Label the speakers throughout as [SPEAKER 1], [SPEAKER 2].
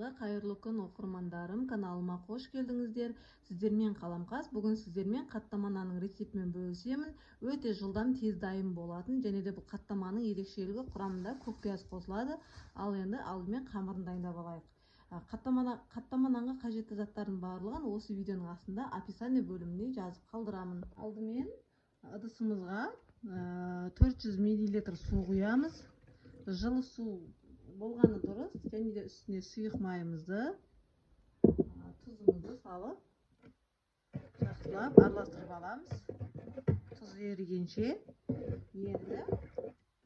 [SPEAKER 1] Баршаңызға қайырлы күн оқырмандарым, каналыма қош келдіңіздер. Сіздермен Қаламқас. Бүгін сіздермен қаттаманың рецептімен бөлісемін. Өте жылдам, тез дайын болатын, және де бұл қаттаманың ерекшелігі құрамында көкпияз қосылады. Ал енді алдымен қамырын дайындап алайық. Қаттамаға қажетті заттардың барлығын осы видеоның астында описание бөліміне жазып қалдырамын. Алдымен ыдысымызға 400 мл су құямыз. Жылы су болғаны дұрыс, және де үстіне сұйық майымызды, тұзымызды салып, жақсылап араластырып аламыз. Тұз ерігенше, енді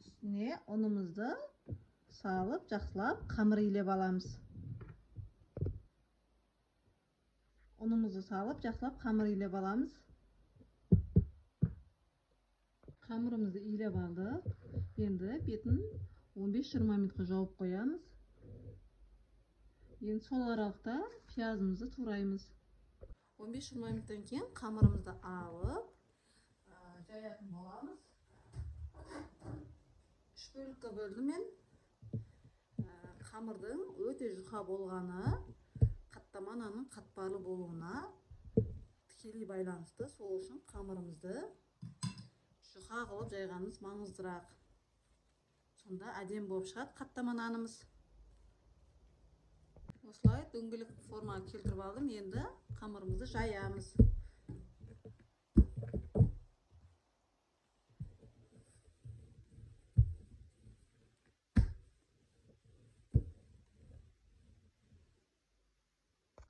[SPEAKER 1] үстіне ұнымызды салып, жақсылап қамыр илеп аламыз. Ұнымызды салып, жақсылап қамыр илеп аламыз. Қамырымызды илеп алдық. Енді бетін 15-20 минутқа жауып қоямыз. Енді сол аралықта пиязымызды тураймыз. 15-20 минуттан кейін қамырымызды алып, жаятын боламыз. 3 бөлікке бөлдім мен. Қамырдың өте жұқа болғаны қаттаманың қатпарлы болуына тікелей байланысты. Сол үшін қамырымызды жұқа қылып жайғанымыз маңыздырақ. Сонда әдем болып шығады қаттаманымыз. Осылай дөңгелек формаға келтіріп алдым. Енді қамырымызды жаямыз.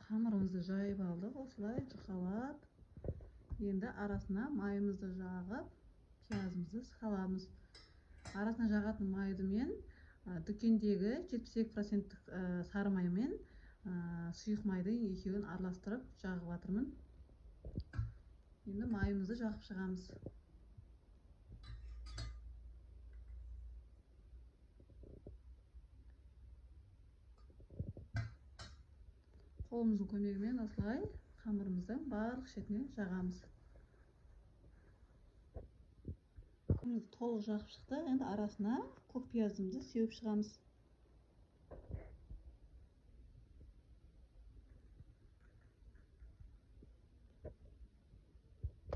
[SPEAKER 1] Қамырымызды жайып алдық. Осылай жұқалап. Енді арасына майымызды жағып, пиязымызды саламыз. Арасына жағатын майды мен дүкендегі 72% сары май мен сұйық майдың екеуін араластырып жағып жатырмын. Енді майымызды жағып шығамыз. Қолымыздың көмегімен осылай қамырымыздың барлық шетіне жағамыз. Толық жағып шықты. Енді арасына көк пиязымызды сеуіп шығамыз.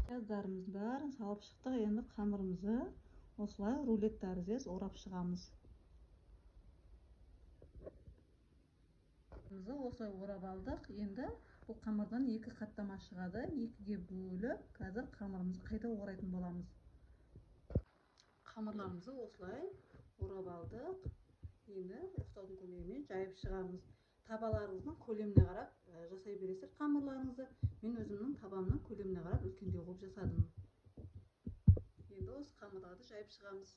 [SPEAKER 1] Пияздарымыздың бәрін салып шықтық. Енді қамырымызды осылай рулет тәріздес орап шығамыз. Осылай орап алдық. Енді бұл қамырдан 2 қаттама шығады. 2-ге бөліп, қазір қамырымызды қайта орайтын боламыз. Қамырларымызды осылай орап алдық. Енді оқтаудың көмегімен жайып шығамыз. Табаларыңыздың көлеміне қарап жасай бересіздер қамырларыңызды. Мен өзімнің табамның көлеміне қарап үлкендеу қылып жасадым. Енді осы қамырларды жайып шығамыз.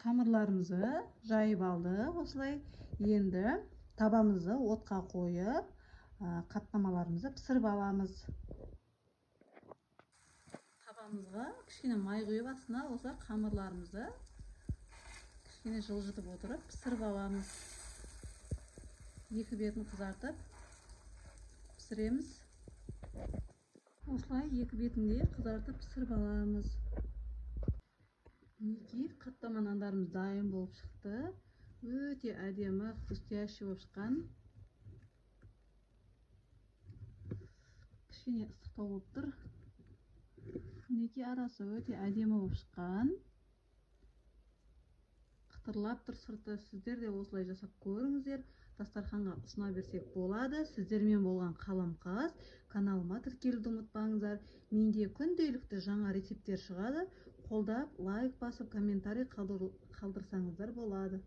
[SPEAKER 1] Қамырларымызды жайып алдық. Осылай енді табамызды отқа қойып, қаттамаларымызды пісіріп аламыз. Табамызға кішкене май құйып, астына осылай қамырларымызды кішкене жылжытып отырып пісіріп аламыз. Екі бетін қызартып пісіреміз. Осылай екі бетінде қызартып пісіріп аламыз. Мінекей қаттама нандарымыз дайын болып шықты. Өте әдемі, хрустящий болып шыққан. Кішкене ыстықтау болып тұр. Мінекей арасы өте әдемі болып шыққан. Қытырлап тұр сырты. Сіздер де осылай жасап көріңіздер. Дастарханға ұсына берсек болады. Сіздермен болған Қаламқас. Каналыма тіркелуді ұмытпаңыздар. Менде күнделікті жаңа рецептер шығады. Қолдап, лайк басып, комментарий қалдырсаңыздар болады.